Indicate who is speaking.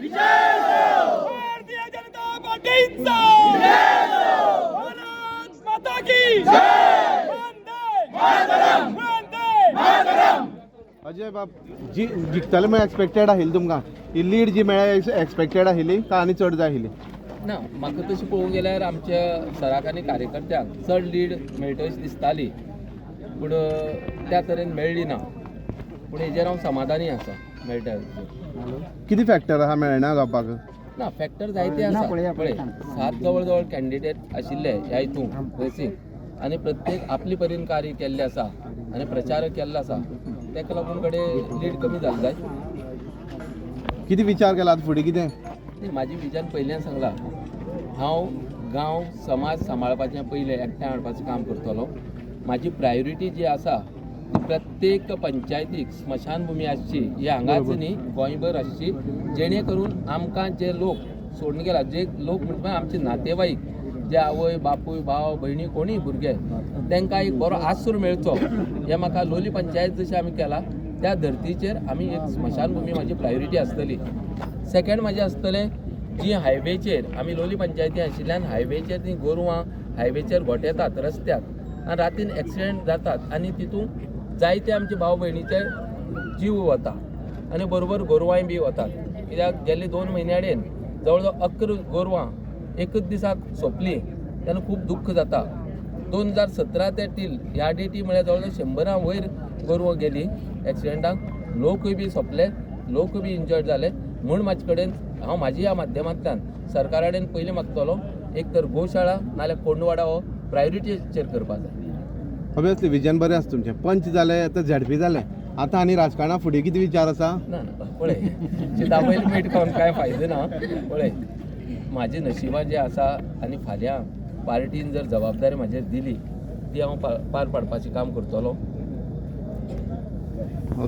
Speaker 1: भारतीय जनता पार्टीचा भारत माता की
Speaker 2: अजय बाब जी जिखतले म्हळ्यार एक्सपेक्टेड आशिल्ली तुमकां ही लीड जी मेळ्ळ्या एक्सपेक्टेड आशिल्ली काय आनी चड जाय आशिल्ली?
Speaker 3: ना म्हाका तशें पळोवंक गेल्यार आमच्या सराक आनी कार्यकर्त्यांक चड लीड मेळटा अशी दिसताली, पूण त्या तरेन मेळ्ळी ना. पूण हेजेर हांव समाधानी आसा मेळटा हेजेर.
Speaker 2: कितें फॅक्टर आहा मेळना जावपाक?
Speaker 3: ना फॅक्टर जायते आसा. पळय 7 जवळ जवळ कॅन्डिडेट आशिल्ले ह्या हितून रेसींग, आनी प्रत्येक आपली परीन कार्य केल्लें आसा आनी प्रचार केल्लो आसा. तेका लागून कडेन लीड कमी जाली जाय.
Speaker 2: कितें विचार केला आतां फुडें कितें?
Speaker 3: म्हाजी विजन पयल्यान सांगलां, हांव गांव समाज सांबाळपाचें पयलें एकठांय हाडपाचें काम करतलो. म्हाजी प्रायोरिटी जी आसा ती प्रत्येक पंचायतीक स्मशानभुमी आसची, ही हांगाच न्ही गोंयभर आसची, जेणे करून आमकां जे लोक सोडून गेला, जे लोक म्हणजे आमचे नातेवाईक, जे आवय बापूय भाव भयणी कोणीय भुरगे, तांकां एक बरो आसूर मेळचो हें म्हाका लोली पंचायत जशी आमी केला त्या धर्तीचेर आमी एक स्मशानभुमी म्हाजी प्रायोरिटी आसतली. सेकंड म्हाजें आसतलें जी हायवेचेर आमी लोली पंचायती आशिल्ल्यान हायवेचेर ती गोरवां हायवेचेर घोटेतात रस्त्याक आनी रातीन एक्सिडेंट जातात आनी तितून जायते आमचे भाव भयणीचे जीव वता आनी बरोबर गोरवांय बी वतात. कित्याक गेल्ले 2 म्हयने आडेन जवळ जवळ 11 गोरवां एकच दिसाक सोंपली तेन्ना खूब दुख्ख जाता. 2017 ते टील ह्या डेटी म्हळ्यार जवळ जवळ 100 वयर गोरवां गेली एक्सिडेंटाक. लोकूय बी सोंपले, लोक बी इंजर्ड जाले. म्हूण म्हाजे कडेन हांव म्हाजी ह्या माध्यमांतल्यान सरकारा कडेन पयलीं मागतलो, एक तर गोशाळा नाल्यार कोंडवाडा हो प्रायोरिटीचेर करपा जाय.
Speaker 2: ऑब्वियसली विजन बरें आसा तुमचें. पंच जालें आतां झेडपी जालें, आतां आनी राजकारणा फुडें कितें विचार आसा?
Speaker 3: ना ना पळय दाबयली मीठ खावन कांय फायदो ना. पळय म्हाजी नशिबां जें आसा आनी फाल्यां पार्टीन जर जबाबदारी म्हाजेर दिली ती हांव पार पाडपाचें काम करतलो.